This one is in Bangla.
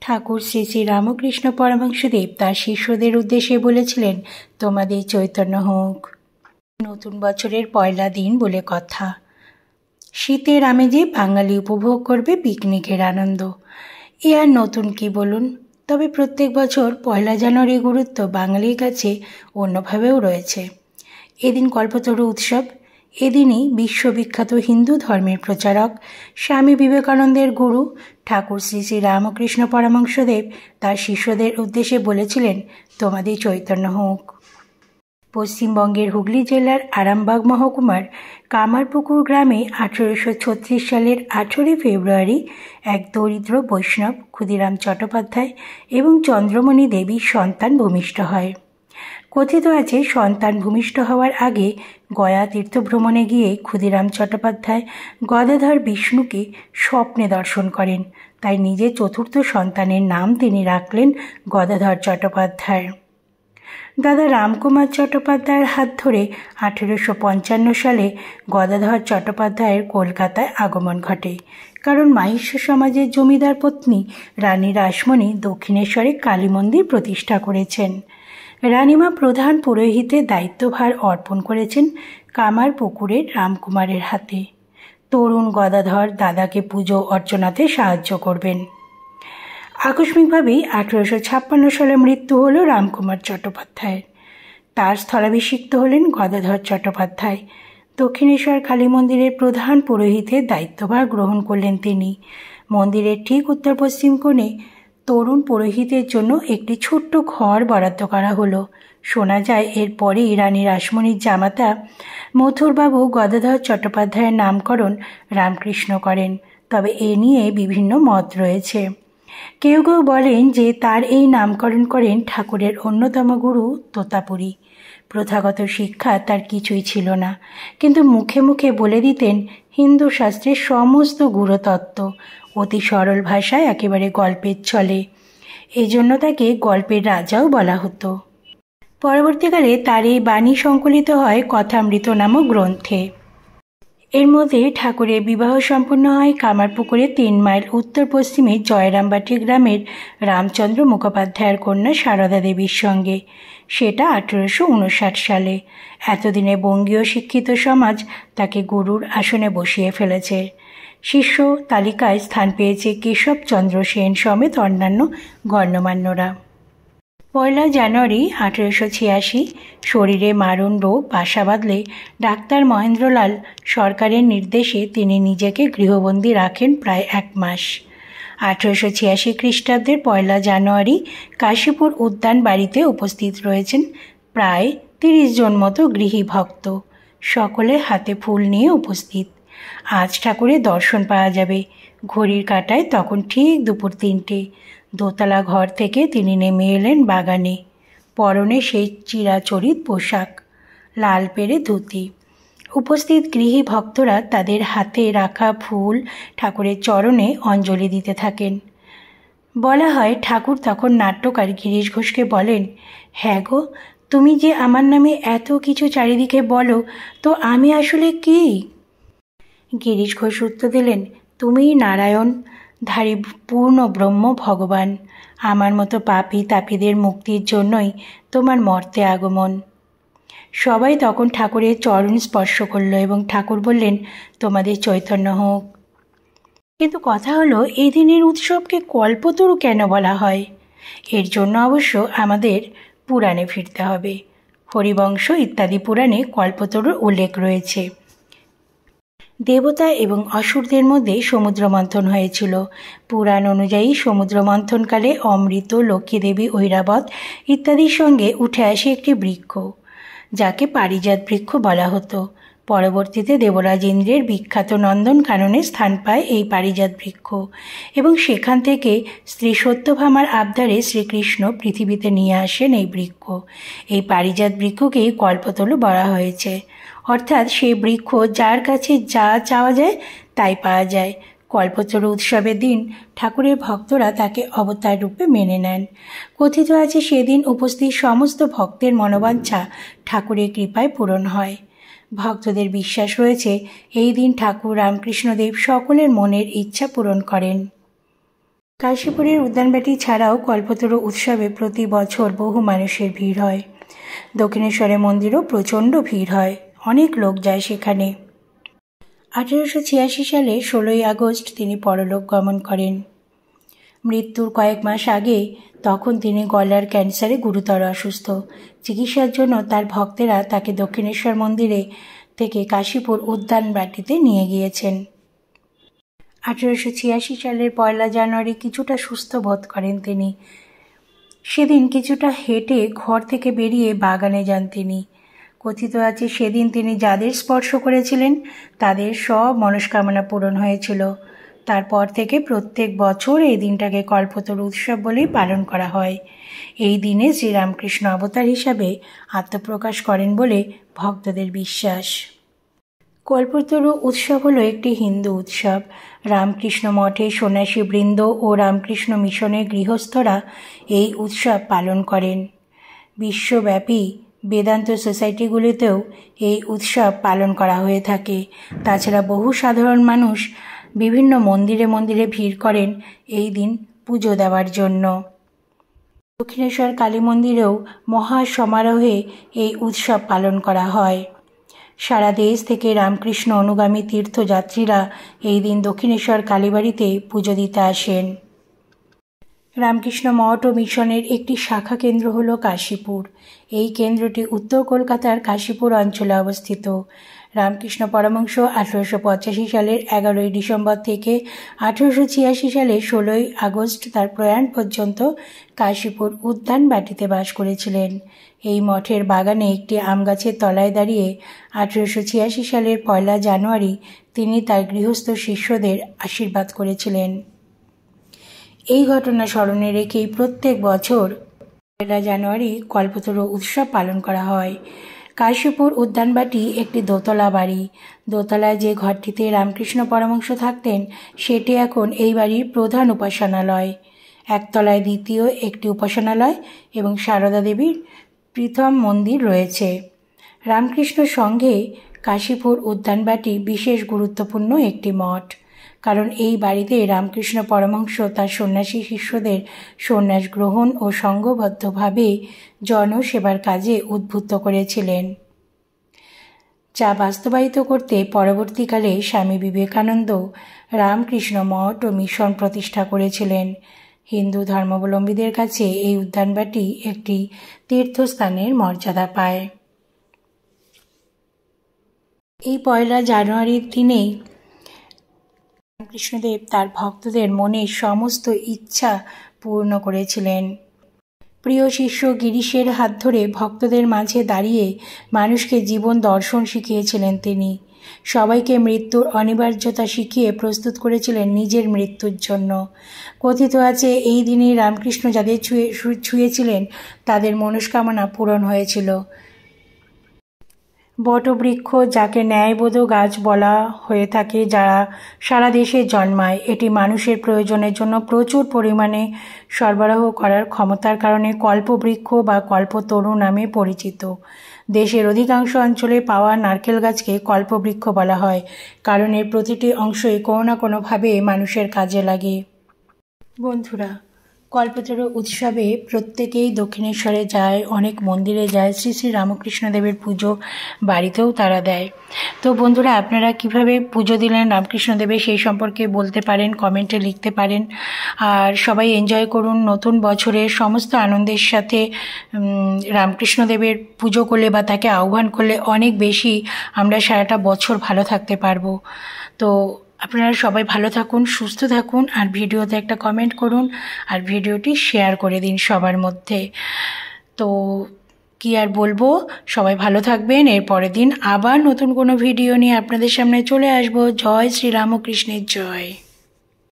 ঠাকুর শ্রী শ্রী রামকৃষ্ণ পরমহংসদেব তার শিষ্যদের উদ্দেশ্যে বলেছিলেন, তোমাদের চৈতন্য হোক। নতুন বছরের পয়লা দিন বলে কথা। শীতের আমেজে বাঙালি উপভোগ করবে পিকনিকের আনন্দ। এ আর নতুন কি বলুন। তবে প্রত্যেক বছর পয়লা জানুয়ারির গুরুত্ব বাঙালির কাছে অন্যভাবেও রয়েছে। এদিন কল্পতরু উৎসব। এদিনই বিশ্ববিখ্যাত হিন্দু ধর্মের প্রচারক স্বামী বিবেকানন্দের গুরু ঠাকুর শ্রী শ্রী রামকৃষ্ণ পরমহংসদেব তার শিষ্যদের উদ্দেশ্যে বলেছিলেন, তোমাদের চৈতন্য হোক। পশ্চিমবঙ্গের হুগলি জেলার আরামবাগ মহকুমার কামারপুকুর গ্রামে 1836 সালের 18 ফেব্রুয়ারি এক দরিদ্র বৈষ্ণব ক্ষুদিরাম চট্টোপাধ্যায় এবং চন্দ্রমণি দেবীর সন্তান ভূমিষ্ঠ হয়। কথিত আছে, সন্তান ভূমিষ্ঠ হওয়ার আগে গয়া তীর্থভ্রমণে গিয়ে ক্ষুদিরাম চট্টোপাধ্যায় গদাধর বিষ্ণুকে স্বপ্নে দর্শন করেন। তাই নিজের চতুর্থ সন্তানের নাম তিনি রাখলেন গদাধর চট্টোপাধ্যায়। দাদা রামকুমার চট্টোপাধ্যায়ের হাত ধরে 1855 সালে গদাধর চট্টোপাধ্যায়ের কলকাতায় আগমন ঘটে। কারণ মাহিষ্য সমাজের জমিদার পত্নী রানী রাসমণি দক্ষিণেশ্বরে কালী মন্দির প্রতিষ্ঠা করেছেন। রানীমা প্রধান পুরোহিতের দায়িত্বভার অর্পণ করেছেন কামারপুকুরের রামকুমারের হাতে। তরুণ গদাধর দাদাকে পুজো অর্চনাতে সাহায্য করবেন। আকস্মিকভাবেই 1856 সালে মৃত্যু হল রামকুমার চট্টোপাধ্যায়ের। তার স্থলাভিষিক্ত হলেন গদাধর চট্টোপাধ্যায়। দক্ষিণেশ্বর কালী মন্দিরের প্রধান পুরোহিতের দায়িত্বভার গ্রহণ করলেন তিনি। মন্দিরের ঠিক উত্তর পশ্চিম কোণে তরুণ পুরোহিতের জন্য একটি ছোট্ট ঘর বরাদ্দ করা হলো। শোনা যায় এরপরেই রানী রাসমণির জামাতা মথুরবাবু গদাধর চট্টোপাধ্যায়ের নামকরণ রামকৃষ্ণ করেন। তবে এ নিয়ে বিভিন্ন মত রয়েছে। কেউ কেউ বলেন যে তার এই নামকরণ করেন ঠাকুরের অন্যতম গুরু তোতাপুরী। প্রথাগত শিক্ষা তার কিছুই ছিল না, কিন্তু মুখে মুখে বলে দিতেন হিন্দু শাস্ত্রের সমস্ত গুরুতত্ত্ব অতি সরল ভাষায়, একেবারে গল্পের ছলে। এজন্য তাকে গল্পের রাজাও বলা হতো। পরবর্তীকালে তার এই বাণী সংকলিত হয় কথামৃত নামক গ্রন্থে। এর মধ্যে ঠাকুরের বিবাহ সম্পন্ন হয় কামারপুকুরে 3 মাইল উত্তর পশ্চিমে জয়রামবাটি গ্রামের রামচন্দ্র মুখোপাধ্যায়ের কন্যা সারদা দেবীর সঙ্গে। সেটা 1859 সালে। এতদিনে বঙ্গীয় শিক্ষিত সমাজ তাকে গুরুর আসনে বসিয়ে ফেলেছে। শিষ্য তালিকায় স্থান পেয়েছে কেশবচন্দ্র সেন সমেত অন্যান্য গণ্যমান্যরা। 1 জানুয়ারি 1886 শরীরে মারণ রোগ বাসা বাঁধলে ডাক্তার মহেন্দ্রলাল সরকারের নির্দেশে তিনি নিজেকে গৃহবন্দী রাখেন প্রায় 1 মাস। 1886 খ্রিস্টাব্দের 1 জানুয়ারি কাশীপুর উদ্যান বাড়িতে উপস্থিত রয়েছেন প্রায় 30 জন মতো গৃহী ভক্ত। সকলে হাতে ফুল নিয়ে উপস্থিত। আজ ঠাকুরের দর্শন পাওয়া যাবে। ঘড়ির কাঁটায় তখন ঠিক দুপুর 3টে। দোতলা ঘর থেকে তিনি নেমে এলেন বাগানে। পরনে সেই চিরাচরিত পোশাক, লাল পেরে ধুতি। উপস্থিত গৃহী ভক্তরা তাদের হাতে রাখা ফুল ঠাকুরের চরণে অঞ্জলি দিতে থাকেন। বলা হয় ঠাকুর তখন নাট্যকার গিরিশ ঘোষকে বলেন, হ্যাঁ গো, তুমি যে আমার নামে এত কিছু চারিদিকে বলো, তো আমি আসলে কি? গিরিশ ঘোষ উত্তর দিলেন, তুমিই নারায়ণ ধারী পূর্ণ ব্রহ্ম ভগবান। আমার মতো পাপী তাপীদের মুক্তির জন্যই তোমার মর্তে আগমন। সবাই তখন ঠাকুরের চরণ স্পর্শ করল এবং ঠাকুর বললেন, তোমাদের চৈতন্য হোক। কিন্তু কথা হলো, এই দিনের উৎসবকে কল্পতরু কেন বলা হয়? এর জন্য অবশ্য আমাদের পুরাণে ফিরতে হবে। হরিবংশ ইত্যাদি পুরাণে কল্পতরুর উল্লেখ রয়েছে। দেবতা এবং অসুরদের মধ্যে সমুদ্র মন্থন হয়েছিল। পুরাণ অনুযায়ী সমুদ্র মন্থনকালে অমৃত, লক্ষ্মীদেবী, ঐরাবত ইত্যাদির সঙ্গে উঠে আসে একটি বৃক্ষ, যাকে পারিজাত বৃক্ষ বলা হতো। পরবর্তীতে দেবরাজ ইন্দ্রের বিখ্যাত নন্দনকাননে স্থান পায় এই পারিজাত বৃক্ষ এবং সেখান থেকে স্ত্রী সত্যভামার আবদারে শ্রীকৃষ্ণ পৃথিবীতে নিয়ে আসেন এই বৃক্ষ। এই পারিজাত বৃক্ষকেই কল্পতরু বলা হয়েছে। অর্থাৎ সেই বৃক্ষ যার কাছে যা চাওয়া যায় তাই পাওয়া যায়। কল্পতরু উৎসবের দিন ঠাকুরের ভক্তরা তাকে অবতার রূপে মেনে নেন। কথিত আছে সেদিন উপস্থিত সমস্ত ভক্তের মনোবাঞ্ছা ঠাকুরের কৃপায় পূরণ হয়। ভক্তদের বিশ্বাস রয়েছে এই দিন ঠাকুর রামকৃষ্ণদেব সকলের মনের ইচ্ছা পূরণ করেন। কাশীপুরের উদ্যানবাটি ছাড়াও কল্পতরু উৎসবে প্রতি বছর বহু মানুষের ভিড় হয়। দক্ষিণেশ্বরের মন্দিরেও প্রচণ্ড ভিড় হয়, অনেক লোক যায় সেখানে। 1886 সালে 16ই আগস্ট তিনি পরলোক গমন করেন। মৃত্যুর কয়েক মাস আগে তখন তিনি গলার ক্যান্সারে গুরুতর অসুস্থ। চিকিৎসার জন্য তার ভক্তেরা তাকে দক্ষিণেশ্বর মন্দিরে থেকে কাশীপুর উদ্যানবাটিতে নিয়ে গিয়েছেন। 1886 সালের 1 জানুয়ারি কিছুটা সুস্থ বোধ করেন তিনি। সেদিন কিছুটা হেঁটে ঘর থেকে বেরিয়ে বাগানে যান তিনি। কথিত আছে সেদিন তিনি যাদের স্পর্শ করেছিলেন তাদের সব মনস্কামনা পূরণ হয়েছিল। তারপর থেকে প্রত্যেক বছর এই দিনটাকে কল্পতরু উৎসব বলেই পালন করা হয়। এই দিনে শ্রীরামকৃষ্ণ অবতার হিসাবে আত্মপ্রকাশ করেন বলে ভক্তদের বিশ্বাস। কল্পতরু উৎসব হলো একটি হিন্দু উৎসব। রামকৃষ্ণ মঠে সন্ন্যাসী বৃন্দ ও রামকৃষ্ণ মিশনের গৃহস্থরা এই উৎসব পালন করেন। বিশ্বব্যাপী বেদান্ত সোসাইটিগুলিতেও এই উৎসব পালন করা হয়ে থাকে। তাছাড়া বহু সাধারণ মানুষ বিভিন্ন মন্দিরে মন্দিরে ভিড় করেন এই দিন পুজো দেওয়ার জন্য। দক্ষিণেশ্বর কালী মন্দিরেও মহা সমারোহে এই উৎসব পালন করা হয়। সারা দেশ থেকে রামকৃষ্ণ অনুগামী তীর্থযাত্রীরা এই দিন দক্ষিণেশ্বর কালীবাড়িতে পুজো দিতে আসেন। রামকৃষ্ণ মঠ ও মিশনের একটি শাখা কেন্দ্র হল কাশীপুর। এই কেন্দ্রটি উত্তর কলকাতার কাশীপুর অঞ্চলে অবস্থিত। রামকৃষ্ণ পরমহংস 1885 সালের 11ই ডিসেম্বর থেকে 1886 সালের 16ই আগস্ট তার প্রয়াণ পর্যন্ত কাশীপুর উদ্যানবাটিতে বাস করেছিলেন। এই মঠের বাগানে একটি আম গাছের তলায় দাঁড়িয়ে 1886 সালের 1 জানুয়ারি তিনি তার গৃহস্থ শিষ্যদের আশীর্বাদ করেছিলেন। এই ঘটনা স্মরণে রেখেই প্রত্যেক বছর 1 জানুয়ারি কল্পতরু উৎসব পালন করা হয়। কাশীপুর উদ্যানবাটি একটি দোতলা বাড়ি। দোতলায় যে ঘরটিতে রামকৃষ্ণ পরমহংস থাকতেন সেটি এখন এই বাড়ির প্রধান উপাসনালয়। একতলায় দ্বিতীয় একটি উপাসনালয় এবং সারদা দেবীর প্রথম মন্দির রয়েছে। রামকৃষ্ণ সঙ্ঘে কাশীপুর উদ্যানবাটি বিশেষ গুরুত্বপূর্ণ একটি মঠ, কারণ এই বাড়িতে রামকৃষ্ণ পরমহংস তার সন্ন্যাসী শিষ্যদের সন্ন্যাস গ্রহণ ও সংঘবদ্ধভাবে জনসেবার কাজে উদ্বুদ্ধ করেছিলেন, যা বাস্তবায়িত করতে পরবর্তীকালে স্বামী বিবেকানন্দ রামকৃষ্ণ মঠ ও মিশন প্রতিষ্ঠা করেছিলেন। হিন্দু ধর্মাবলম্বীদের কাছে এই উদ্যানবাটি একটি তীর্থস্থানের মর্যাদা পায়। এই 1 জানুয়ারির দিনেই রামকৃষ্ণদেব তার ভক্তদের মনের সমস্ত ইচ্ছা পূর্ণ করেছিলেন। প্রিয় শিষ্য গিরিশের হাত ধরে ভক্তদের মাঝে দাঁড়িয়ে মানুষকে জীবন দর্শন শিখিয়েছিলেন তিনি। সবাইকে মৃত্যুর অনিবার্যতা শিখিয়ে প্রস্তুত করেছিলেন নিজের মৃত্যুর জন্য। কথিত আছে এই দিনে রামকৃষ্ণ যাদের ছুঁয়েছিলেন তাদের মনস্কামনা পূরণ হয়েছিল। বটবৃক্ষ, যাকে ন্যায়বোধ গাছ বলা হয়ে থাকে, যারা সারা দেশে জন্মায়, এটি মানুষের প্রয়োজনের জন্য প্রচুর পরিমাণে সরবরাহ করার ক্ষমতার কারণে কল্পবৃক্ষ বা কল্পতরু নামে পরিচিত। দেশের অধিকাংশ অঞ্চলে পাওয়া নারকেল গাছকে কল্পবৃক্ষ বলা হয়, কারণ এর প্রতিটি অংশই কোনো না কোনোভাবে মানুষের কাজে লাগে। বন্ধুরা, কল্পতরু উৎসবে প্রত্যেকেই দক্ষিণেশ্বরে যায়, অনেক মন্দিরে যায়, শ্রী শ্রী রামকৃষ্ণদেবের পুজো বাড়িতেও তারা দেয়। তো বন্ধুরা, আপনারা কিভাবে পুজো দিলেন রামকৃষ্ণদেবের সেই সম্পর্কে বলতে পারেন, কমেন্টে লিখতে পারেন। আর সবাই এনজয় করুন নতুন বছরের সমস্ত আনন্দের সাথে। রামকৃষ্ণদেবের পুজো করলে বা তাকে আহ্বান করলে অনেক বেশি আমরা সারাটা বছর ভালো থাকতে পারবো। তো আপনারা সবাই ভালো থাকুন, সুস্থ থাকুন, আর ভিডিওতে একটা কমেন্ট করুন আর ভিডিওটি শেয়ার করে দিন সবার মধ্যে। তো কি আর বলবো, সবাই ভালো থাকবেন। এর পরের দিন আবার নতুন কোনো ভিডিও নিয়ে আপনাদের সামনে চলে আসবো। জয় শ্রী রামকৃষ্ণের জয়।